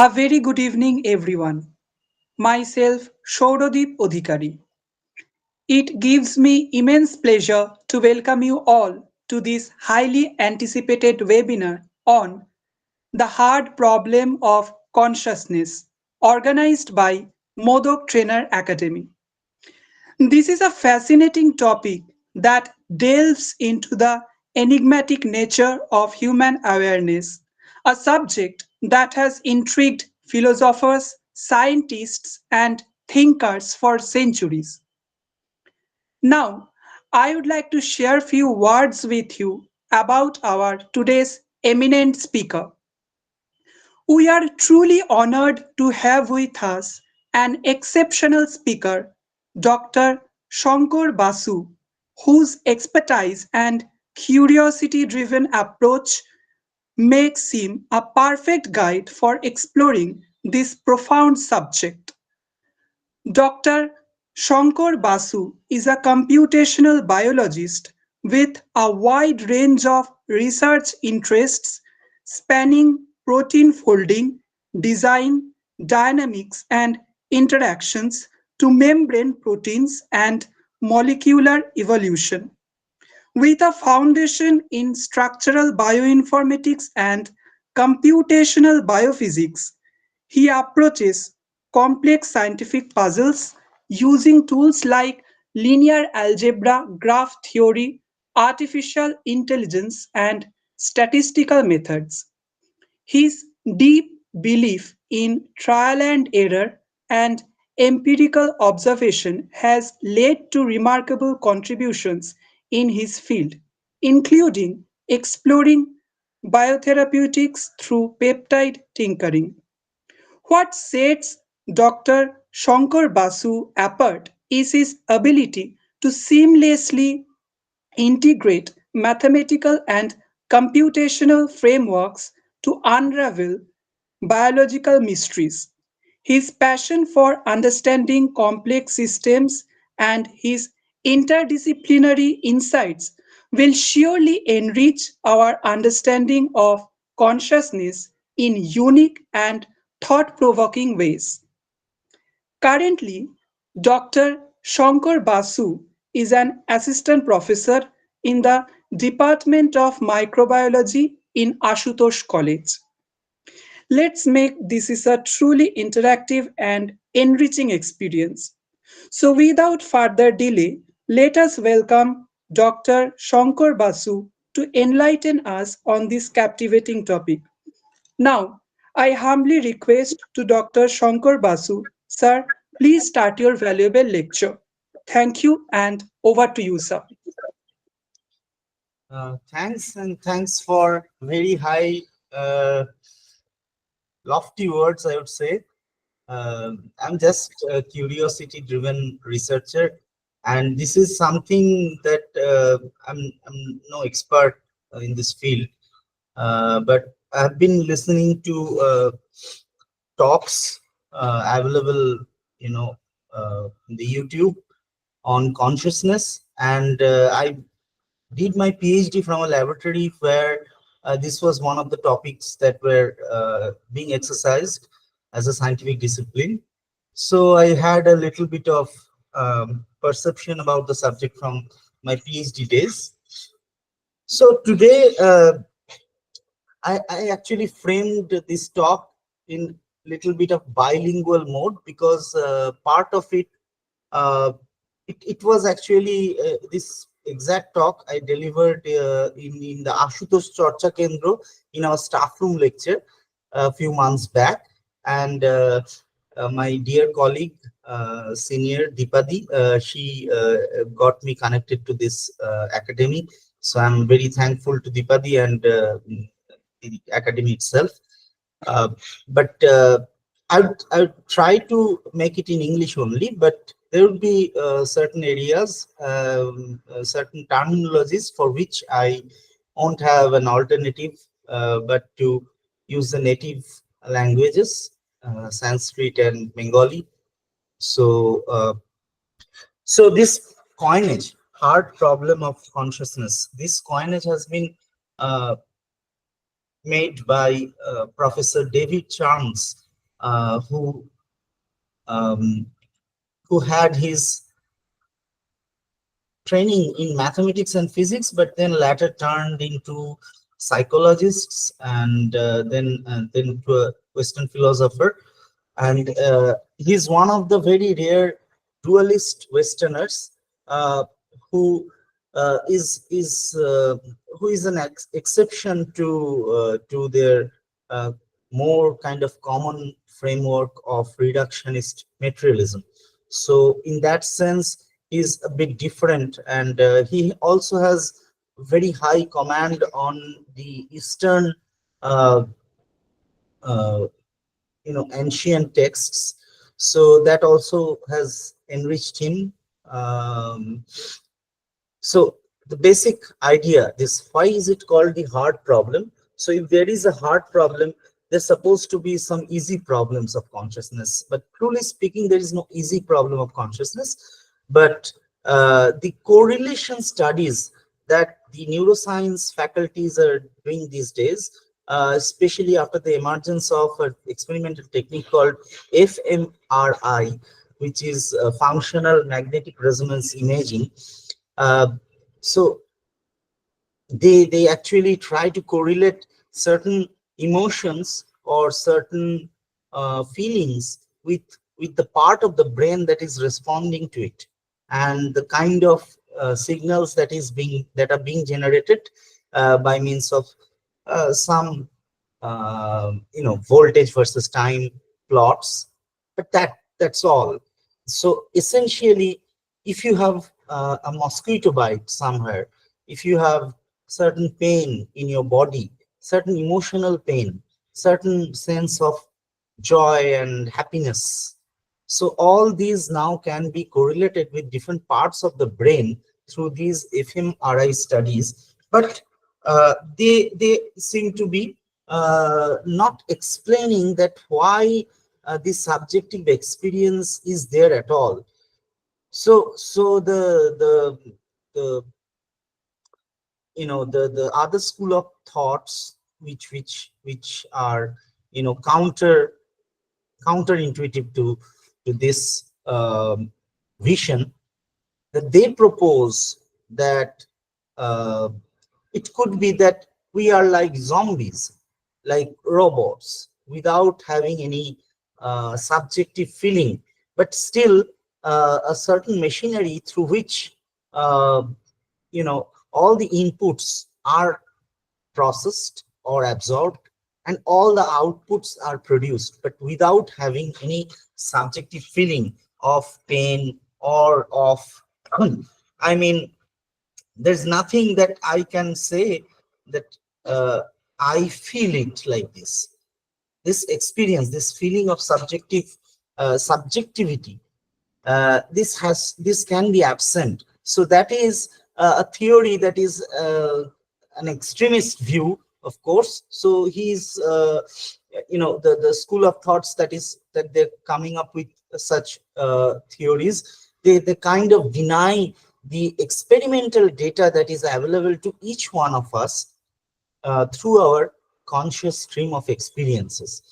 A very good evening, everyone. Myself, Shaurodeep Odhikari. It gives me immense pleasure to welcome you all to this highly anticipated webinar on the hard problem of consciousness, organized by Modok Trainer Academy. This is a fascinating topic that delves into the enigmatic nature of human awareness, a subject that has intrigued philosophers, scientists, and thinkers for centuries. Now, I would like to share a few words with you about our today's eminent speaker. We are truly honored to have with us an exceptional speaker, Dr. Sankar Basu, whose expertise and curiosity driven approach makes him a perfect guide for exploring this profound subject. Dr. Sankar Basu is a computational biologist with a wide range of research interests spanning protein folding, design, dynamics, and interactions to membrane proteins and molecular evolution. With a foundation in structural bioinformatics and computational biophysics, he approaches complex scientific puzzles using tools like linear algebra, graph theory, artificial intelligence, and statistical methods. His deep belief in trial and error and empirical observation has led to remarkable contributions in his field, including exploring biotherapeutics through peptide tinkering. What sets Dr. Shankar Basu apart is his ability to seamlessly integrate mathematical and computational frameworks to unravel biological mysteries. His passion for understanding complex systems and his interdisciplinary insights will surely enrich our understanding of consciousness in unique and thought provoking ways. Currently, Dr. Shankar Basu is an assistant professor in the Department of Microbiology in Asutosh College. Let's make this is a truly interactive and enriching experience. So without further delay, let us welcome Dr. Shankar Basu to enlighten us on this captivating topic. Now, I humbly request to Dr. Shankar Basu, sir, please start your valuable lecture. Thank you and over to you, sir. Thanks, and thanks for very high, lofty words, I would say. I'm just a curiosity-driven researcher, and this is something that I'm no expert in this field, but I've been listening to talks available, in the YouTube on consciousness, and I did my PhD from a laboratory where this was one of the topics that were being exercised as a scientific discipline. So I had a little bit of perception about the subject from my PhD days. So today, I actually framed this talk in little bit of bilingual mode because part of it, it was actually this exact talk I delivered in the Asutosh Charcha Kendra in our staff room lecture a few months back. And my dear colleague, senior Dipadi, she got me connected to this academy. So I'm very thankful to Dipadi and the academy itself. But I would try to make it in English only, but there will be certain areas, certain terminologies for which I won't have an alternative, but to use the native languages, Sanskrit and Bengali. So, so this coinage, hard problem of consciousness, this coinage has been made by Professor David Charnes who um, who had his training in mathematics and physics, but then later turned into psychologists, and then to a Western philosopher. And he's one of the very rare dualist Westerners uh, who is who is an exception to their uh, more kind of common framework of reductionist materialism. So in that sense, he's a bit different, and he also has very high command on the Eastern uh, uh, ancient texts, so that also has enriched him. Um, so the basic idea, this why is it called the hard problem? So if there is a hard problem, there's supposed to be some easy problems of consciousness, but truly speaking, there is no easy problem of consciousness. But the correlation studies that the neuroscience faculties are doing these days, especially after the emergence of an experimental technique called fMRI, which is functional magnetic resonance imaging. Uh, so they actually try to correlate certain emotions or certain feelings with the part of the brain that is responding to it, and the kind of signals that are being generated by means of some voltage versus time plots. But that's all. So essentially, if you have a mosquito bite somewhere, if you have certain pain in your body, certain emotional pain, certain sense of joy and happiness, so all these now can be correlated with different parts of the brain through these fMRI studies. But they seem to be not explaining that why this subjective experience is there at all. So the the other school of thoughts, which are counterintuitive to this vision, that they propose that uh, it could be that we are like zombies, like robots, without having any subjective feeling, but still a certain machinery through which all the inputs are processed or absorbed, and all the outputs are produced, but without having any subjective feeling of pain or of I mean, there's nothing that I can say that uh, I feel it like this experience, this feeling of subjectivity, this can be absent. So that is a theory that is an extremist view, of course. So he's the school of thoughts that they're coming up with such theories. They kind of deny the experimental data that is available to each one of us through our conscious stream of experiences.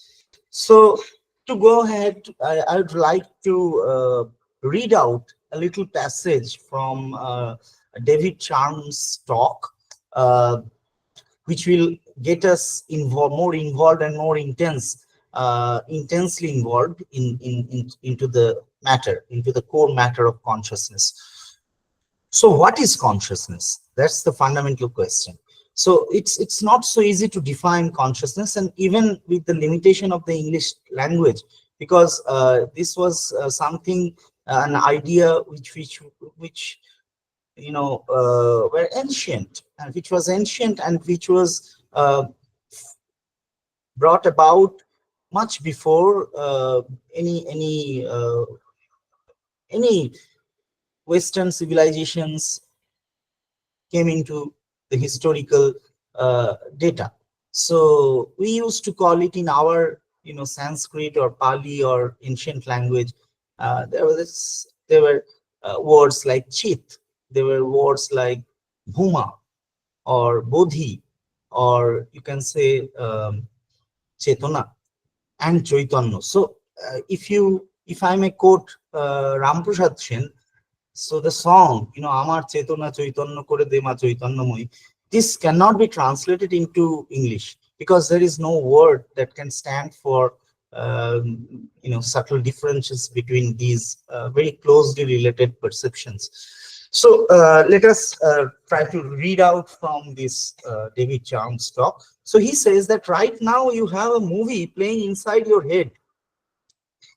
So to go ahead, I would like to read out a little passage from David Charm's talk, uh, which will get us more involved and more intensely involved into the matter, into the core matter of consciousness. So what is consciousness? That's the fundamental question. So it's not so easy to define consciousness, and even with the limitation of the English language, because this was something, an idea which were ancient, and which was ancient, and which was brought about much before any Western civilizations came into the historical data. So we used to call it in our Sanskrit or Pali or ancient language. There were words like chit. There were words like bhuma or bodhi, or you can say chetana. and Chaitanya. So if I may quote Ramprasad Sen, so the song, Amar Chetona Chaitanya Kore De Ma Chaitanyamoi, this cannot be translated into English because there is no word that can stand for subtle differences between these very closely related perceptions. So let us try to read out from this David Charm's talk. So he says that right now you have a movie playing inside your head.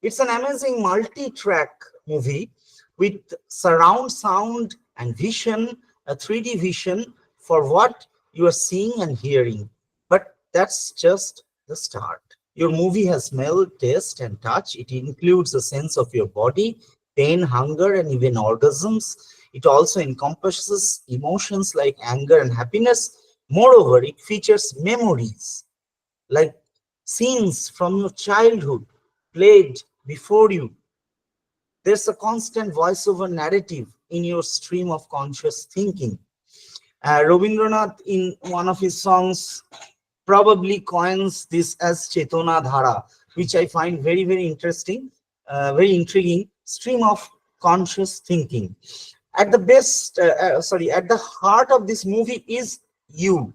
It's an amazing multi-track movie with surround sound and vision, a 3D vision for what you are seeing and hearing. But that's just the start. Your movie has smell, taste, and touch. It includes a sense of your body, pain, hunger, and even orgasms. It also encompasses emotions like anger and happiness. Moreover, it features memories like scenes from your childhood played before you. There's a constant voiceover narrative in your stream of conscious thinking. Rabindranath, in one of his songs, probably coins this as Chetona Dhara, which I find very, very interesting, very intriguing. Stream of conscious thinking. At at the heart of this movie is you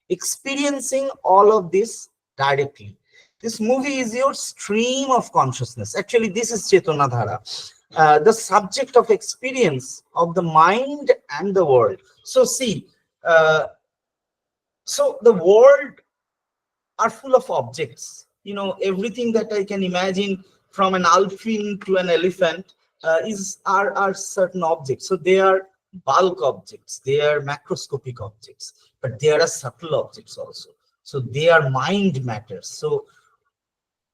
experiencing all of this directly. This movie is your stream of consciousness. Actually, this is Chetana Dhara, the subject of experience of the mind and the world. So see, uh, so the world are full of objects. Everything that I can imagine, from an alpine to an elephant, are certain objects. So they are bulk objects, they are macroscopic objects, but they are subtle objects also. So they are mind matters. So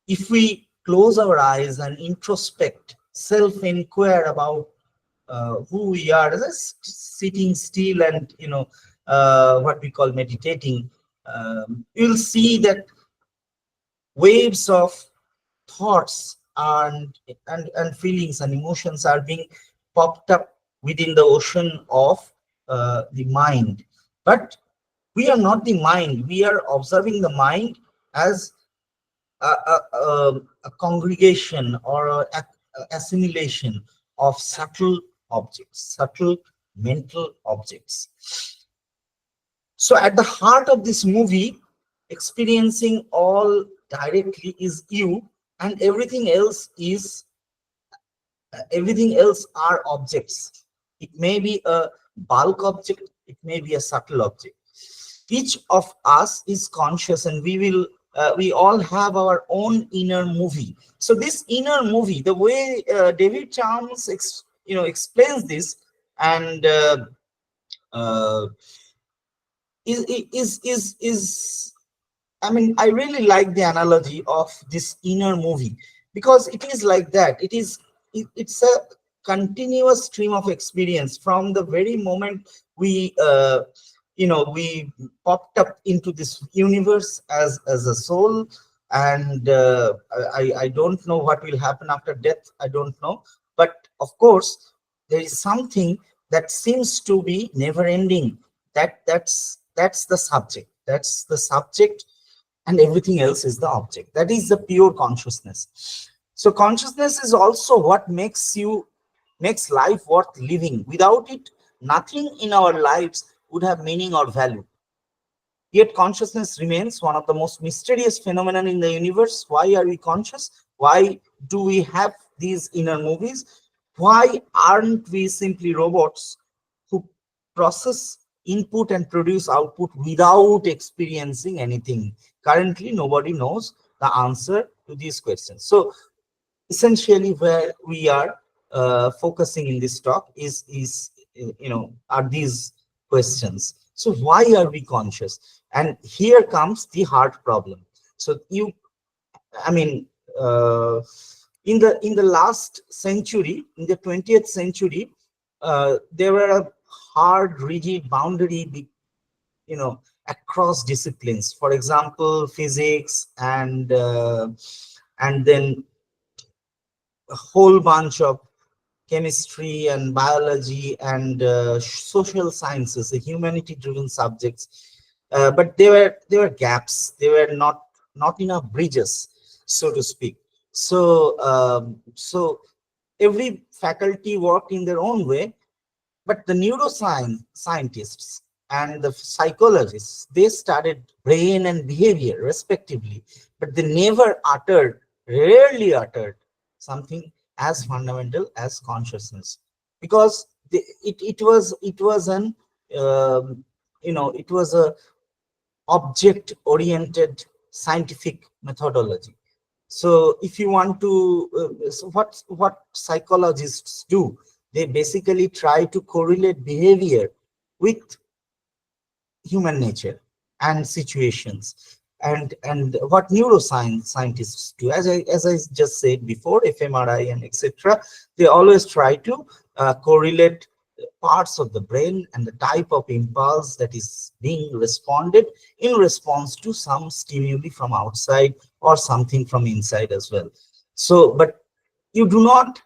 if we close our eyes and introspect, self-inquire about who we are, just sitting still and what we call meditating, you'll see that waves of thoughts and feelings and emotions are being popped up within the ocean of the mind. But we are not the mind. We are observing the mind as a congregation or a assimilation of subtle objects, subtle mental objects. So at the heart of this movie, experiencing all directly is you, and everything else are objects. It may be a bulk object, it may be a subtle object. Each of us is conscious, and we all have our own inner movie. So this inner movie, the way David Charms explains this, and uh, is I mean, I really like the analogy of this inner movie, because it is like that. It's a continuous stream of experience from the very moment we popped up into this universe as a soul. And I don't know what will happen after death. I don't know. But of course, there is something that seems to be never ending. That's the subject. That's the subject, and everything else is the object. That is the pure consciousness. So consciousness is also what makes life worth living. Without it, nothing in our lives would have meaning or value. Yet consciousness remains one of the most mysterious phenomena in the universe. Why are we conscious? Why do we have these inner movies? Why aren't we simply robots who process input and produce output without experiencing anything? Currently, nobody knows the answer to these questions. So essentially, where we are focusing in this talk are these questions. So why are we conscious? And here comes the hard problem. So I mean, in the last century, in the 20th century, there were a hard, rigid boundary, across disciplines. For example, physics and then a whole bunch of chemistry and biology and social sciences, the humanity-driven subjects. But there were gaps. There were not enough bridges. so to speak. So every faculty worked in their own way, but the neuroscience scientists and the psychologists, they studied brain and behavior respectively, but they never uttered, rarely uttered something as fundamental as consciousness, because it was an it was a object oriented scientific methodology. So if you want to so what psychologists do, they basically try to correlate behavior with human nature and situations. And what neuroscience scientists do, as I just said before, fMRI and etc., they always try to correlate parts of the brain and the type of impulse that is being responded in response to some stimuli from outside or something from inside as well. So but you do not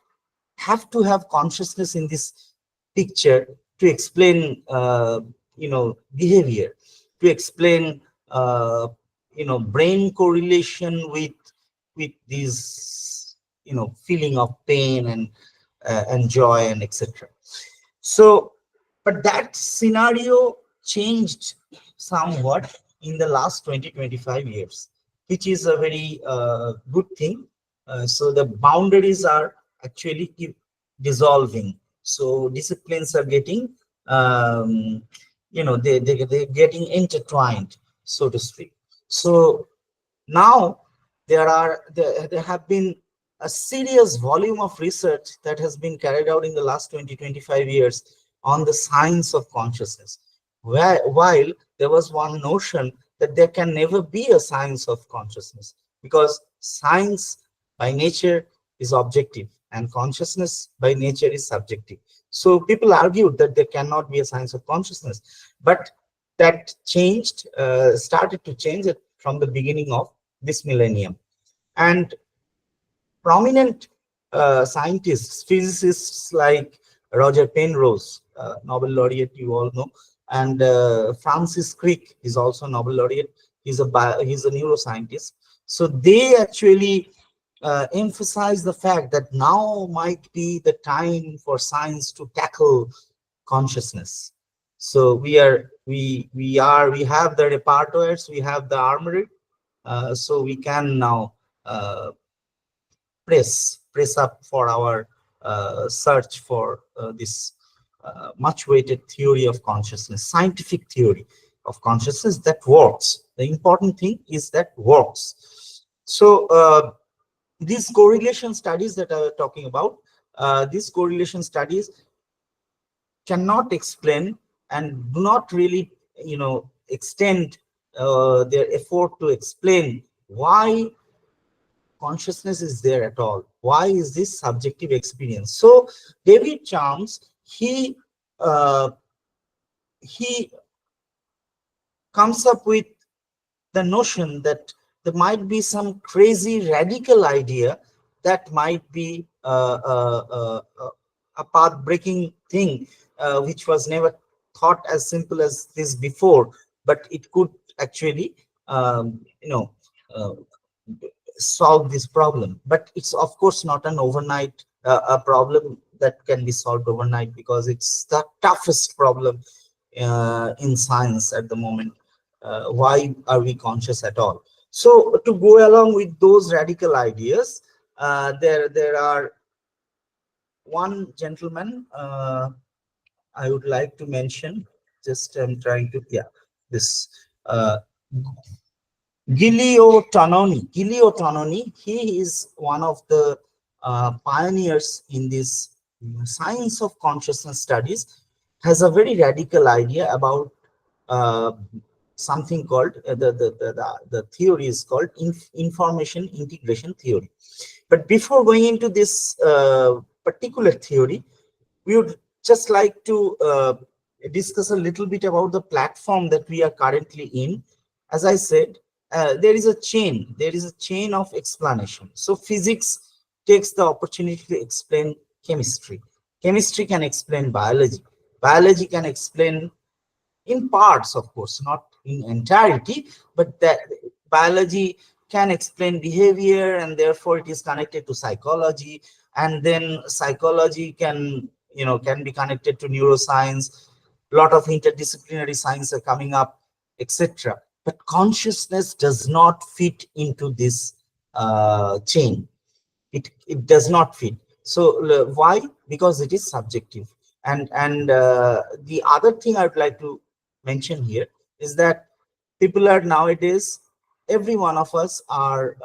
have to have consciousness in this picture to explain behavior, to explain brain correlation with these feeling of pain and joy and etc. So, but that scenario changed somewhat in the last 20-25 years, which is a very good thing. So the boundaries are actually keep dissolving. So disciplines are getting, they're getting intertwined, so to speak. So now there have been a serious volume of research that has been carried out in the last 20-25 years on the science of consciousness, while there was one notion that there can never be a science of consciousness, because science by nature is objective and consciousness by nature is subjective. So people argued that there cannot be a science of consciousness, but that changed, started to change it from the beginning of this millennium. And prominent scientists, physicists like Roger Penrose, Nobel laureate, you all know, and Francis Crick is also Nobel laureate. He's a neuroscientist. So they actually emphasize the fact that now might be the time for science to tackle consciousness. So we have the repertoires, we have the armory, so we can now uh, press up for our search for this much weighted theory of consciousness, scientific theory of consciousness that works. The important thing is that works. So these correlation studies that I was talking about, these correlation studies cannot explain and do not really extend their effort to explain why consciousness is there at all, why is this subjective experience. So David Charms, uh, he comes up with the notion that there might be some crazy radical idea that might be a path breaking thing, which was never thought as simple as this before, but it could actually uh, solve this problem. But it's of course not an overnight a problem that can be solved overnight, because it's the toughest problem in science at the moment. Why are we conscious at all? So to go along with those radical ideas, there are one gentleman I would like to mention. Just I'm trying to, yeah, this uh, Giulio Tononi, he is one of the pioneers in this science of consciousness studies, has a very radical idea about uh, something called the theory is called information integration theory. But before going into this particular theory, we would just like to discuss a little bit about the platform that we are currently in. As I said, there is a chain of explanation. So physics takes the opportunity to explain chemistry. Chemistry can explain biology. Biology can explain in parts, of course, not in entirety, but that biology can explain behavior, and therefore it is connected to psychology, and then psychology can, can be connected to neuroscience. A lot of interdisciplinary science are coming up, etc. But consciousness does not fit into this chain. It does not fit. So why? Because it is subjective. And the other thing I would like to mention here is that people are nowadays, every one of us are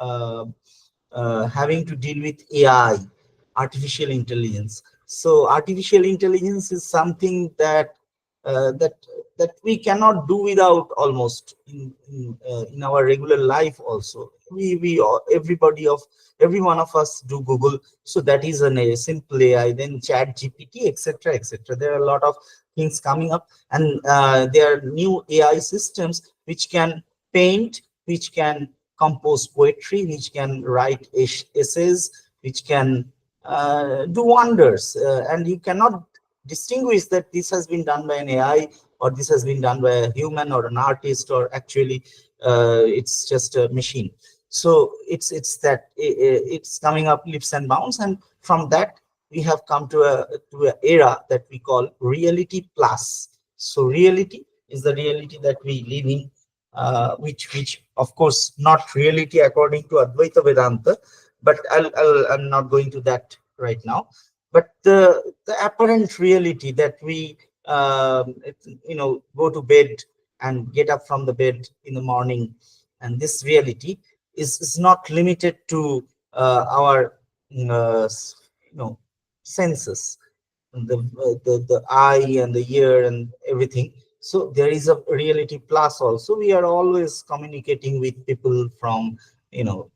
having to deal with AI, artificial intelligence. So artificial intelligence is something that uh, that that we cannot do without, almost in our regular life also. Every one of us do Google. So that is a simple AI. Then Chat GPT, etc., etc. There are a lot of things coming up, and there are new AI systems which can paint, which can compose poetry, which can write essays, which can do wonders. And you cannot distinguish that this has been done by an AI, or this has been done by a human or an artist, or actually it's just a machine. So it's that it's coming up leaps and bounds, and from that we have come to a era that we call reality plus. So reality is the reality that we live in, which of course not reality according to Advaita Vedanta, but I'm not going to that right now. But the apparent reality that we go to bed and get up from the bed in the morning, and this reality is not limited to our senses, the eye and the ear and everything. So there is a reality plus also. We are always communicating with people from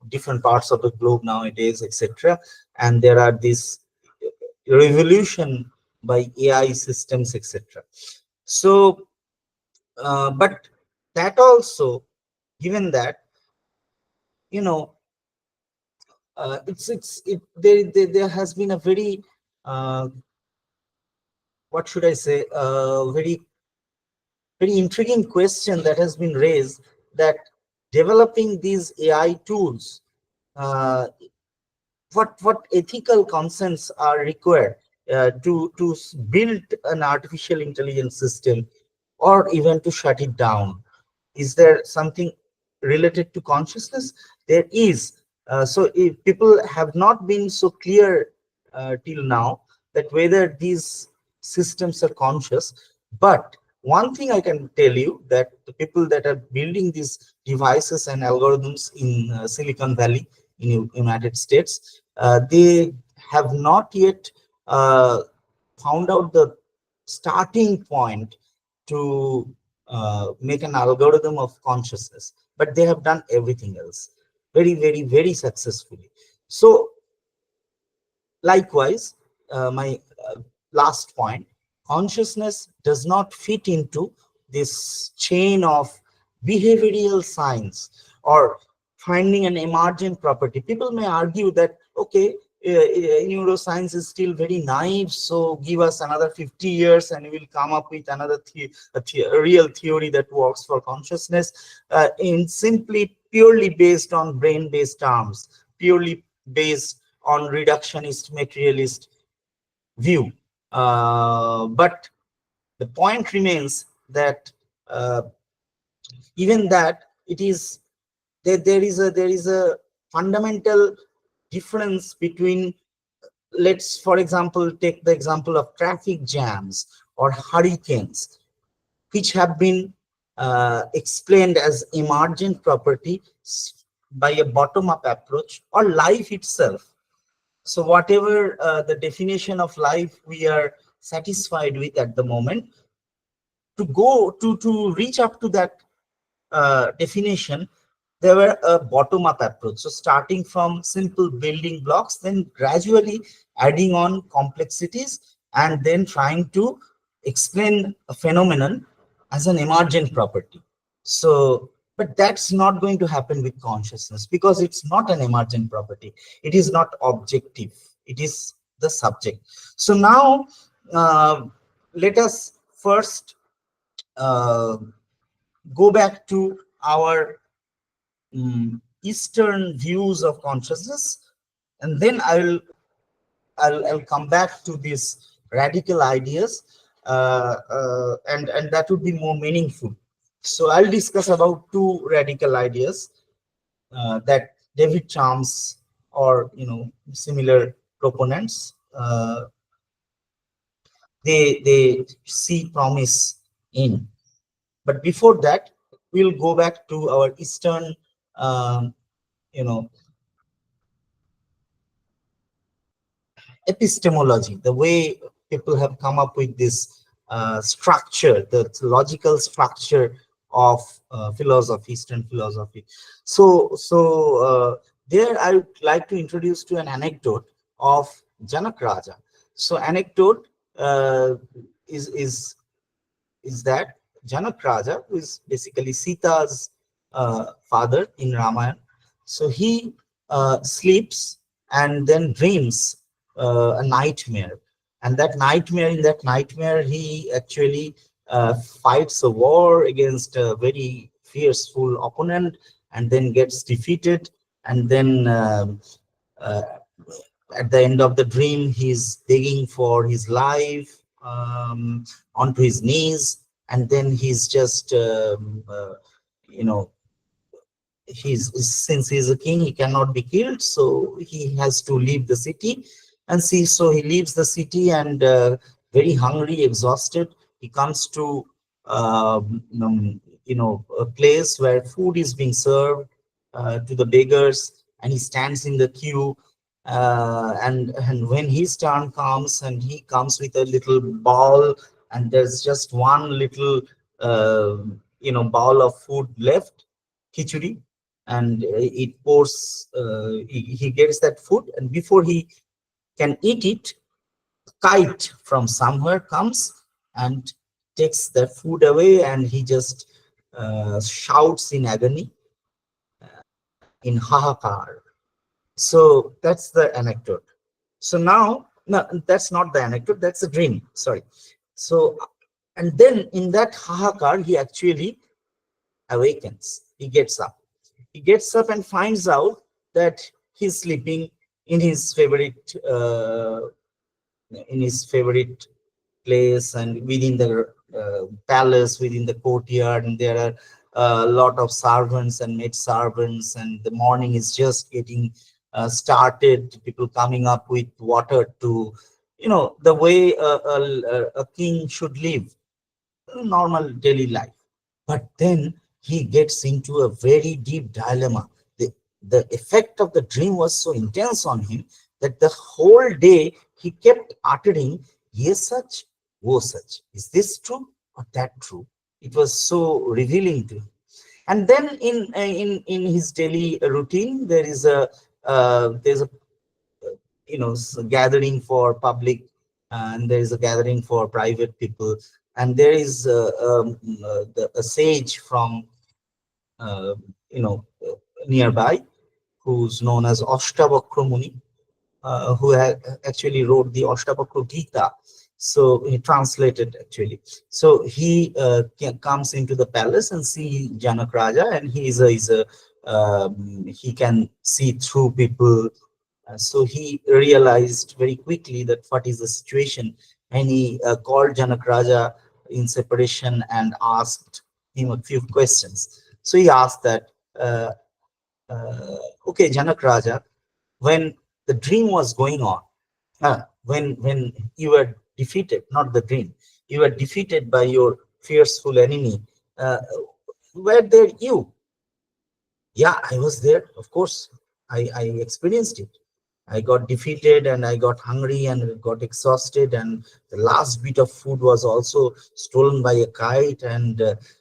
different parts of the globe nowadays, etc. And there are this revolution by AI systems, etc. So but that also, given that, you know there has been a very uh, what should I say, very intriguing question that has been raised, that developing these AI tools, uh, what ethical consents are required to build an artificial intelligence system, or even to shut it down? Is there something related to consciousness? There is. So if people have not been so clear till now that whether these systems are conscious. But one thing I can tell you, that the people that are building these devices and algorithms in Silicon Valley in United States, they have not yet uh, found out the starting point to make an algorithm of consciousness, but they have done everything else very, very, very successfully. So likewise, my last point, consciousness does not fit into this chain of behavioral science or finding an emergent property. People may argue that, okay, neuroscience is still very naive, so give us another 50 years and we will come up with another a real theory that works for consciousness, in simply purely based on brain-based terms, purely based on reductionist materialist view. But the point remains that uh, even that it is there is a fundamental difference between, let's for example take the example of traffic jams or hurricanes, which have been explained as emergent property by a bottom-up approach, or life itself. So whatever the definition of life we are satisfied with at the moment, to go to reach up to that definition, there were a bottom-up approach. So starting from simple building blocks, then gradually adding on complexities, and then trying to explain a phenomenon as an emergent property. So, but that's not going to happen with consciousness, because it's not an emergent property. It is not objective. It is the subject. So now, let us first uh, go back to our Eastern views of consciousness, and then I'll come back to these radical ideas, and that would be more meaningful. So I'll discuss about two radical ideas that David Charms or similar proponents they see promise in. But before that, we'll go back to our Eastern um, you know epistemology, the way people have come up with this structure, the logical structure of philosophy, Eastern philosophy. So there I would like to introduce to an anecdote of Janak Raja. So anecdote uh, is that Janak Raja, who is basically Sita's father in Ramayana, so he sleeps and then dreams a nightmare. And in that nightmare, he actually fights a war against a very fierceful opponent and then gets defeated. And then uh, at the end of the dream, he's begging for his life onto his knees, and then he's just you know since he's a king, he cannot be killed, so he has to leave the city. And see, so he leaves the city, and very hungry, exhausted, he comes to a place where food is being served to the beggars, and he stands in the queue. And when his turn comes, and he comes with a little ball, and there's just one little uh, bowl of food left, khichdi, and it pours. He gets that food, and before he can eat it, a kite from somewhere comes and takes that food away, and he just shouts in agony, in hahakar. So that's the anecdote. So now, no, that's not the anecdote, that's a dream. Sorry. So, and then in that hahakar, he actually awakens. He gets up. He gets up and finds out that he's sleeping in his favorite place, and within the palace, within the courtyard, and there are a lot of servants and maid servants, and the morning is just getting started. People coming up with water to, the way a king should live, normal daily life. But then he gets into a very deep dilemma. The effect of the dream was so intense on him that the whole day he kept uttering, yes, such, wo such. Is this true or that true? It was so revealing to him. And then in his daily routine, there's a gathering for public, and there is a gathering for private people, and there is a sage from uh, you know nearby, who's known as Ashtavakra Muni, who actually wrote the Ashtavakra Gita. So he translated actually. So he comes into the palace and see Janak Raja, and he can see through people. So he realized very quickly that what is the situation, and he called Janak Raja in separation and asked him a few questions. So he asked that, uh, okay, Janak Raja, when the dream was going on, when you were defeated, not the dream, you were defeated by your fierceful enemy, uh, were there you? Yeah, I was there, of course. I experienced it. I got defeated, and I got hungry and got exhausted, and the last bit of food was also stolen by a kite, and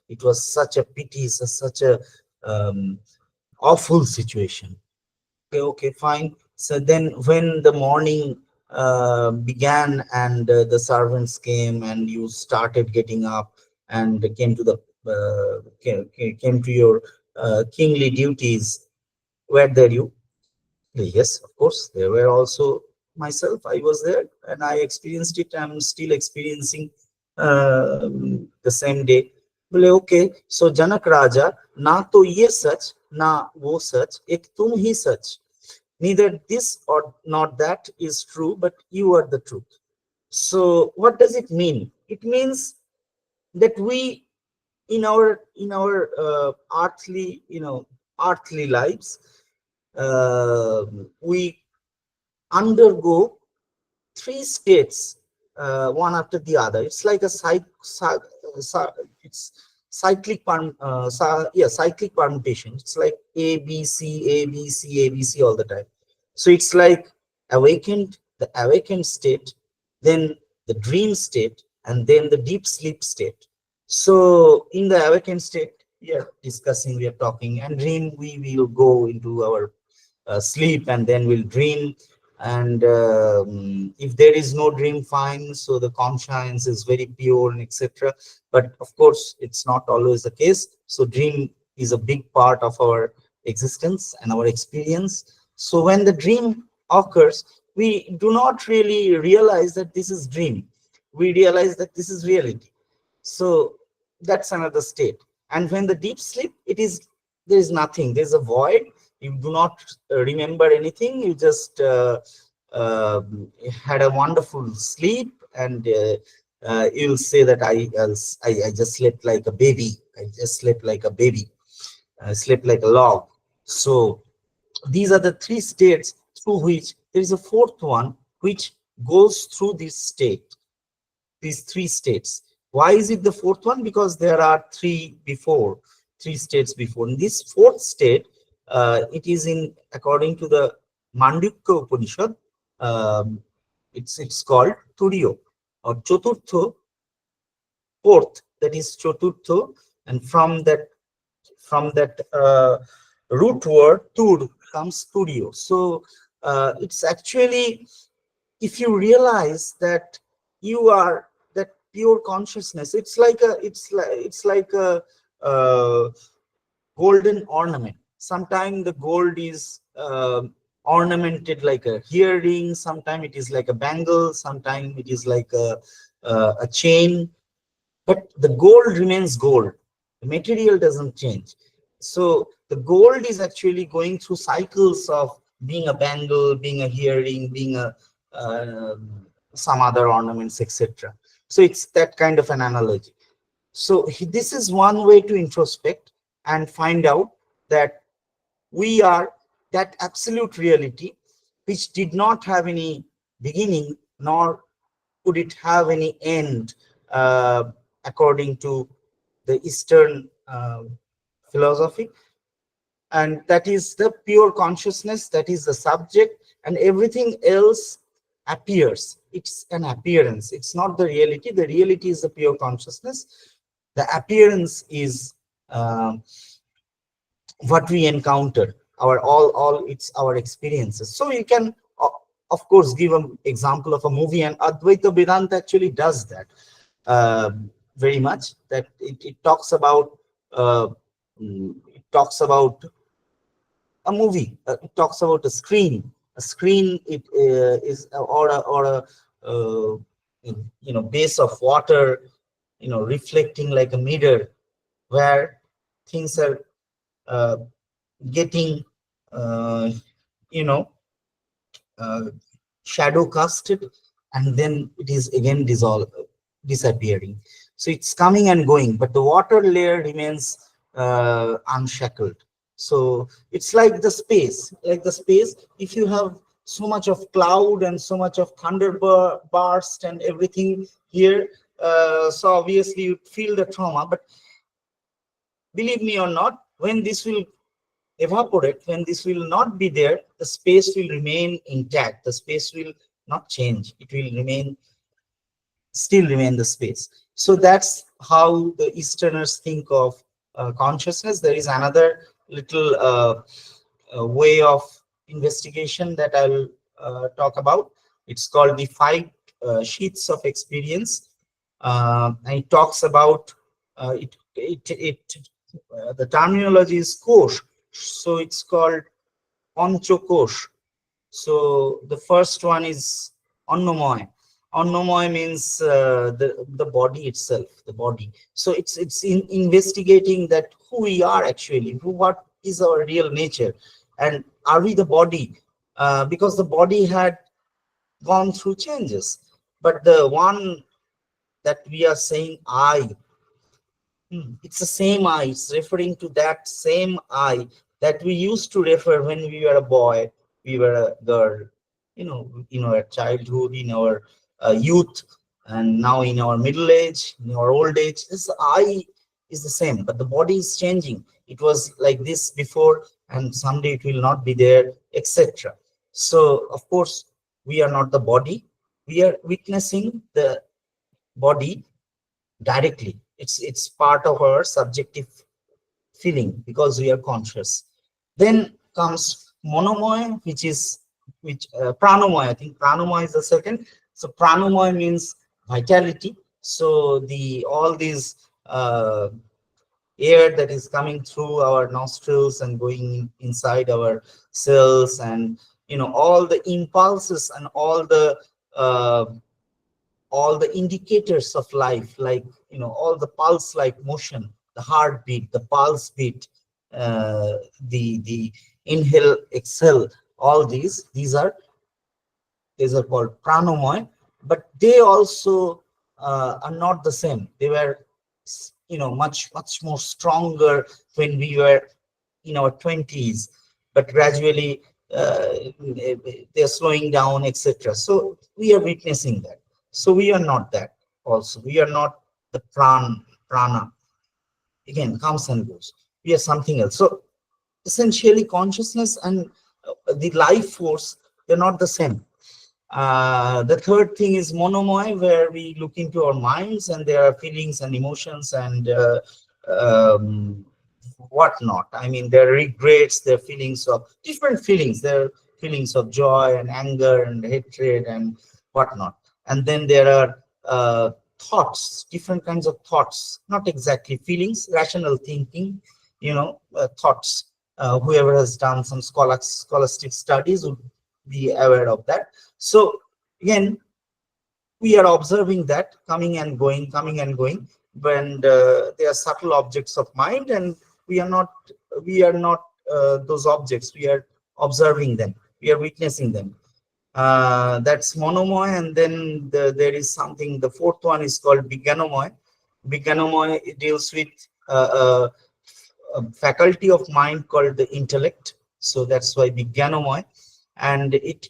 it was such a pity, such a um, awful situation. Okay, okay, fine. So then when the morning began, and the servants came, and you started getting up and came to came to your kingly duties, were there you? Yes, of course, there were also myself. I was there and I experienced it. I'm still experiencing the same day. Bole, okay, so Janak Raja, na to ye sach, na wo sach, ek tum hi sach. Neither this or not that is true, but you are the truth. So what does it mean? It means that we, in our earthly, earthly lives, we undergo three states, one after the other. It's like a it's cyclic permutation. It's like A B C A B C A B C all the time. So it's like the awakened state, then the dream state, and then the deep sleep state. So in the awakened state, we are talking, and dream, we will go into our sleep, and then we'll dream. And if there is no dream, fine, so the conscience is very pure and etc. But of course it's not always the case. So dream is a big part of our existence and our experience. So when the dream occurs, we do not really realize that this is dream. We realize that this is reality. So that's another state. And when the deep sleep, it is, there is nothing, there's a void. You do not remember anything. You just uh, had a wonderful sleep, and you'll say that I just slept like a baby. I just slept like a baby. I slept like a log. So these are the three states through which there is a fourth one which goes through this state, these three states. Why is it the fourth one? Because there are three states before. In this fourth state, it is in, according to the Mandukya Upanishad, um, it's called Turiyo or Choturtho, fourth. That is Choturtho, and from that root word tur comes Turiyo. So it's actually, if you realize that you are that pure consciousness, it's like a uh, golden ornament. Sometimes the gold is ornamented like a earring, sometimes it is like a bangle, sometimes it is like a chain, but the gold remains gold. The material doesn't change. So the gold is actually going through cycles of being a bangle, being a earring, being a uh, some other ornaments, etc. So it's that kind of an analogy. So this is one way to introspect and find out that we are that absolute reality which did not have any beginning, nor could it have any end, according to the Eastern philosophy. And that is the pure consciousness, that is the subject, and everything else appears. It's an appearance, it's not the reality. The reality is the pure consciousness. The appearance is what we encounter, our all it's our experiences. So you can of course give an example of a movie, and Advaita Vedanta actually does that very much. That it talks about uh, it talks about a movie, it talks about a screen. It is or a uh, base of water, reflecting like a mirror, where things are uh, getting uh, you know uh, shadow casted, and then it is again disappearing. So it's coming and going, but the water layer remains unshackled. So it's like the space, if you have so much of cloud and so much of thunder burst and everything here, so obviously you feel the trauma. But believe me or not, when this will evaporate, when this will not be there, the space will remain intact. The space will not change. It will still remain the space. So that's how the Easterners think of consciousness. There is another little way of investigation that I'll talk about. It's called the five sheets of experience. And it talks about the terminology is kosh. So it's called Panchokosh. So the first one is Annomoy. Annomoy means the body itself, the body. So it's in investigating that who we are actually, is our real nature, and are we the body? Because the body had gone through changes, but the one that we are saying I, it's the same I. It's referring to that same I that we used to refer when we were a boy, we were a girl, in our childhood, in our youth, and now in our middle age, in our old age. This I is the same, but the body is changing. It was like this before, and someday it will not be there, etc. So, of course, we are not the body. We are witnessing the body directly. It's part of our subjective feeling because we are conscious. Then comes monomoy, which pranomoy. I think pranomoy is the second. So pranomoy means vitality. So the all these air that is coming through our nostrils and going inside our cells, and all the impulses and uh, all the indicators of life, like all the pulse like motion, the heartbeat, the pulse beat, the inhale exhale, all these are called pranomoy. But they also are not the same. They were much more stronger when we were in our 20s, but gradually they're slowing down, etc. So we are witnessing that. So we are not that. Also, we are not the prana. Again, comes and goes. We are something else. So essentially, consciousness and the life force, they're not the same. The third thing is monomoy, where we look into our minds and there are feelings and emotions and um, whatnot. I mean, there are regrets, there are feelings of different feelings. There are feelings of joy and anger and hatred and whatnot. And then there are thoughts, different kinds of thoughts, not exactly feelings, rational thinking, thoughts. Whoever has done some scholastic studies would be aware of that. So again, we are observing that coming and going, when they are subtle objects of mind, and we are not those objects. We are observing them. We are witnessing them. That's monomoy, and then there is something. The fourth one is called biganomoy. Biganomoy, it deals with a faculty of mind called the intellect. So that's why biganomoy, and it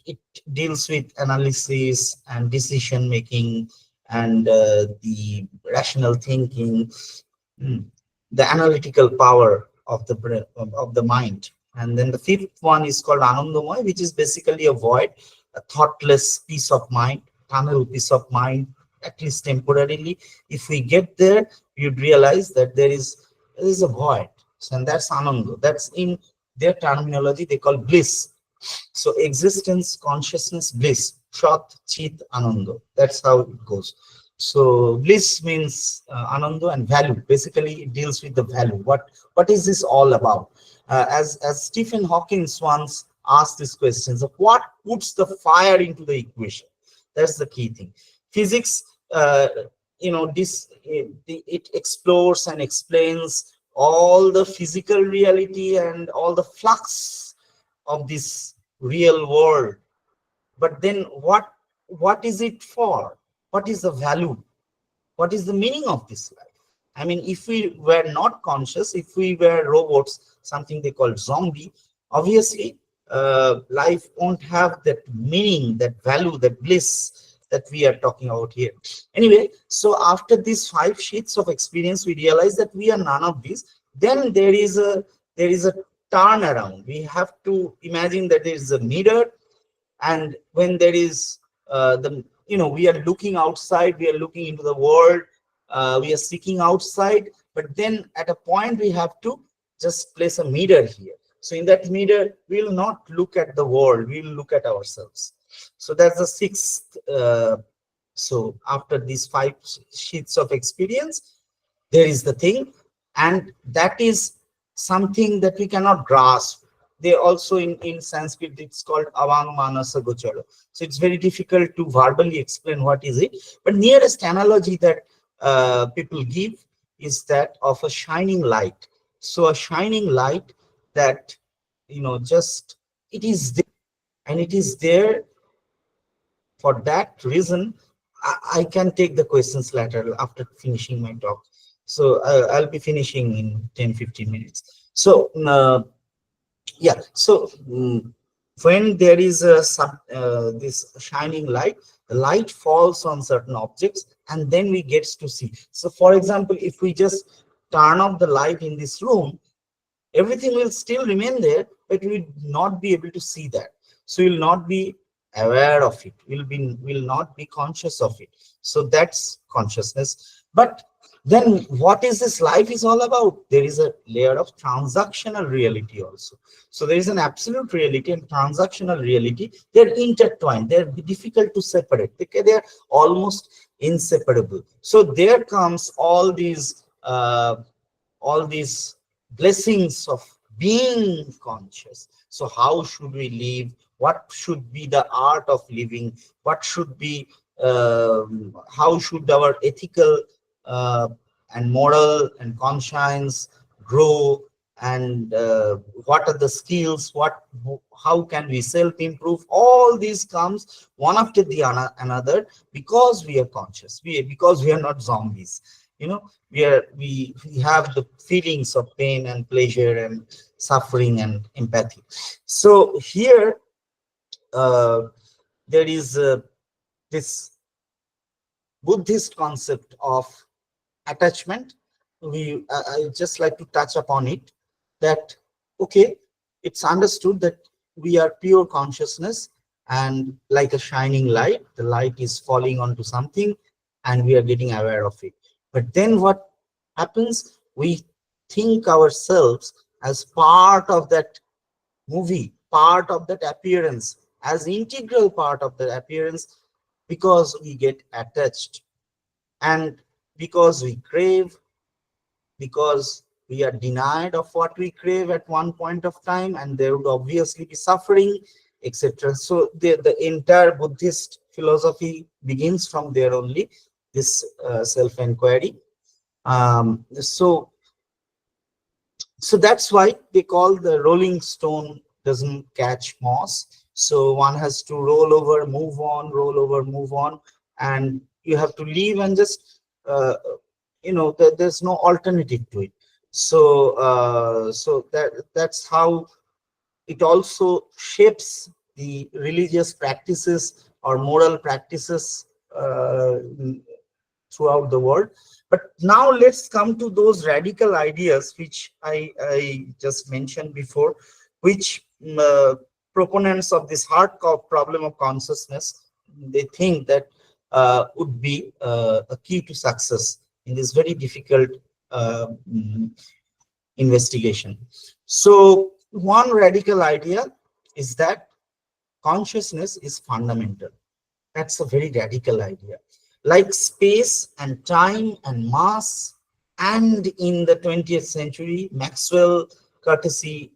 deals with analysis and decision making and the rational thinking, mm, the analytical power of the mind. And then the fifth one is called anandamoy, which is basically a void, a thoughtless peace of mind, tunnel peace of mind, at least temporarily. If we get there, you'd realize that there is a void. So, and that's ananda. That's in their terminology they call bliss. So existence, consciousness, bliss, Shat, Chit, Ananda. That's how it goes. So bliss means Ananda, and value. Basically, it deals with the value. What is this all about? As Stephen Hawking once asked these questions of what puts the fire into the equation. That's the key thing. Physics, it explores and explains all the physical reality and all the flux of this real world. But then what is it for? What is the value? What is the meaning of this life? I mean, if we were not conscious, if we were robots, something they call zombie, obviously life won't have that meaning, that value, that bliss that we are talking about here. Anyway, so after these 5 sheets of experience, we realize that we are none of these. Then there is a turn around. We have to imagine that there is a mirror, and when there is we are looking outside, we are looking into the world, we are seeking outside, but then at a point we have to just place a mirror here. So in that mirror, we will not look at the world, we will look at ourselves. So that's the sixth. So after these 5 sheets of experience, there is the thing, and that is something that we cannot grasp. They also in Sanskrit, it's called avang manasa gochara. So it's very difficult to verbally explain what is it, but nearest analogy that people give is that of a shining light. So a shining light that, just it is there, and it is there. For that reason, I can take the questions later after finishing my talk. So I'll be finishing in 10-15 minutes. So yeah, so when there is this shining light, the light falls on certain objects, and then we get to see. So for example, if we just turn off the light in this room, everything will still remain there, but we will not be able to see that. So we will not be aware of it, will not be conscious of it. So that's consciousness. But then what is this life is all about? There is a layer of transactional reality also. So there is an absolute reality and transactional reality. They're intertwined, they're difficult to separate. They're almost inseparable. So there comes all these blessings of being conscious. So how should we live? What should be the art of living? What should be, how should our ethical uh, and moral and conscience grow? And what are the skills? How can we self-improve? All these comes one after the another, because we are conscious. Because we are not zombies. We have the feelings of pain and pleasure and suffering and empathy. So here there is this Buddhist concept of attachment. I just like to touch upon it, that okay, it's understood that we are pure consciousness, and like a shining light, the light is falling onto something and we are getting aware of it. But then what happens? We think ourselves as part of that movie, part of that appearance, as integral part of the appearance, because we get attached, and because we crave, because we are denied of what we crave at one point of time, and there would obviously be suffering, etc. So the entire Buddhist philosophy begins from there only, this self-inquiry. So that's why they call the rolling stone doesn't catch moss. So one has to roll over, move on, roll over, move on, and you have to leave and just there's no alternative to it. So that's how it also shapes the religious practices or moral practices throughout the world. But now let's come to those radical ideas which I just mentioned before, which proponents of this hard problem of consciousness, they think that would be a key to success in this very difficult uh, mm, investigation. So one radical idea is that consciousness is fundamental. That's a very radical idea. Like space and time and mass, and in the 20th century, Maxwell, courtesy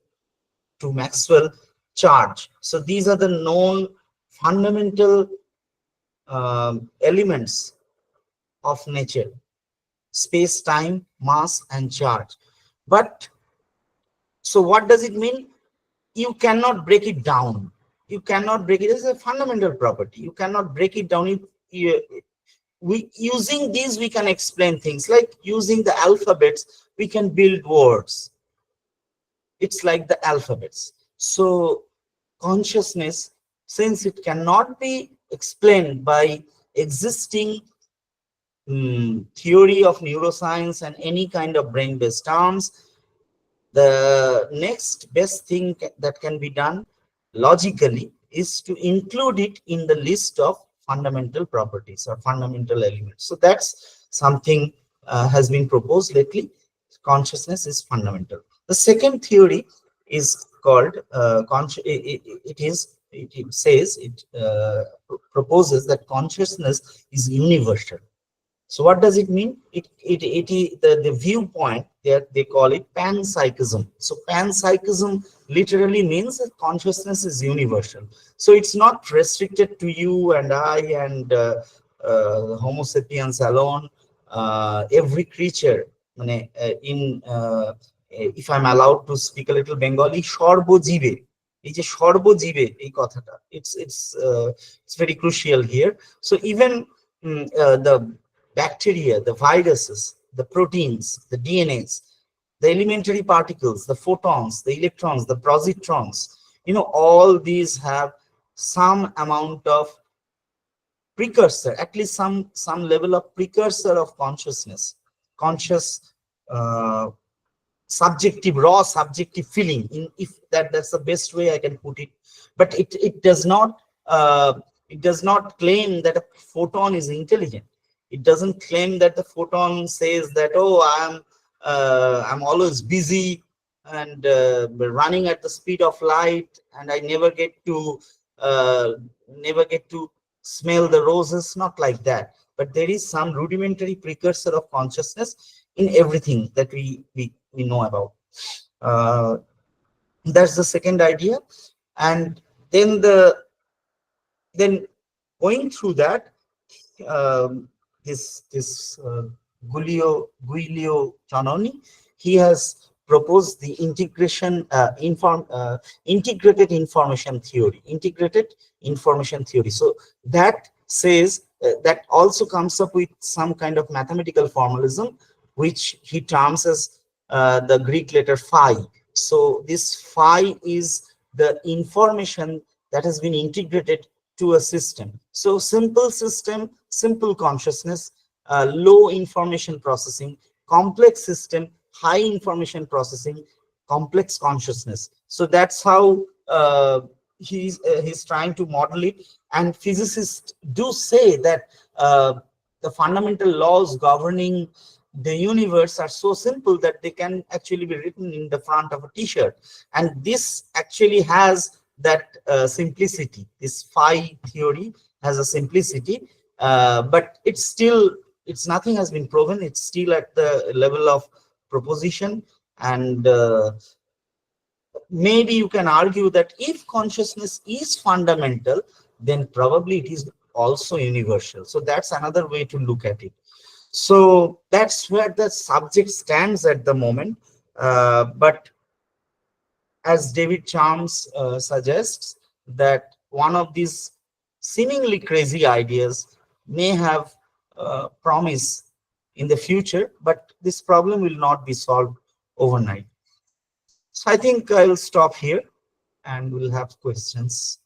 to Maxwell, charge. So these are the known fundamental elements of nature: space, time, mass, and charge. But so what does it mean? You cannot break it down. You cannot break it. It's a fundamental property. You cannot break it down. We using these, we can explain things, like using the alphabets we can build words. It's like the alphabets. So consciousness, since it cannot be explained by existing theory of neuroscience and any kind of brain-based terms, the next best thing that can be done logically is to include it in the list of fundamental properties or fundamental elements. So that's something has been proposed lately. Consciousness is fundamental. The second theory is called it says it proposes that consciousness is universal. So what does it mean? The viewpoint there, they call it panpsychism. So panpsychism literally means that consciousness is universal. So it's not restricted to you and I and Homo sapiens alone. Every creature if I'm allowed to speak a little Bengali, সর্বজীবে, এই যে সর্বজীবে এই কথাটা, it's very crucial here. So even the bacteria, the viruses, the proteins, the DNAs, the elementary particles, the photons, the electrons, the positrons, all these have some amount of precursor, at least some level of precursor of consciousness, conscious, subjective, raw subjective feeling, in if that's the best way I can put it. But it does not, it does not claim that a photon is intelligent. It doesn't claim that the photon says that, oh, I'm always busy and running at the speed of light, and I never get to smell the roses. Not like that, but there is some rudimentary precursor of consciousness in everything that we know about. That's the second idea. And then then going through that, this Guilio Canoni, he has proposed the integrated information theory. Integrated information theory. So that says that also comes up with some kind of mathematical formalism, which he terms as the Greek letter phi. So this phi is the information that has been integrated to a system. So simple system, simple consciousness, low information processing; complex system, high information processing, complex consciousness. So that's how he's trying to model it. And physicists do say that the fundamental laws governing the universe are so simple that they can actually be written in the front of a t-shirt. And this actually has that simplicity. This phi theory has a simplicity, but it's nothing has been proven. It's still at the level of proposition. And maybe you can argue that if consciousness is fundamental, then probably it is also universal. So that's another way to look at it. So that's where the subject stands at the moment. But as David Charms suggests, that one of these seemingly crazy ideas may have promise in the future, but this problem will not be solved overnight. So I think I will stop here and we'll have questions.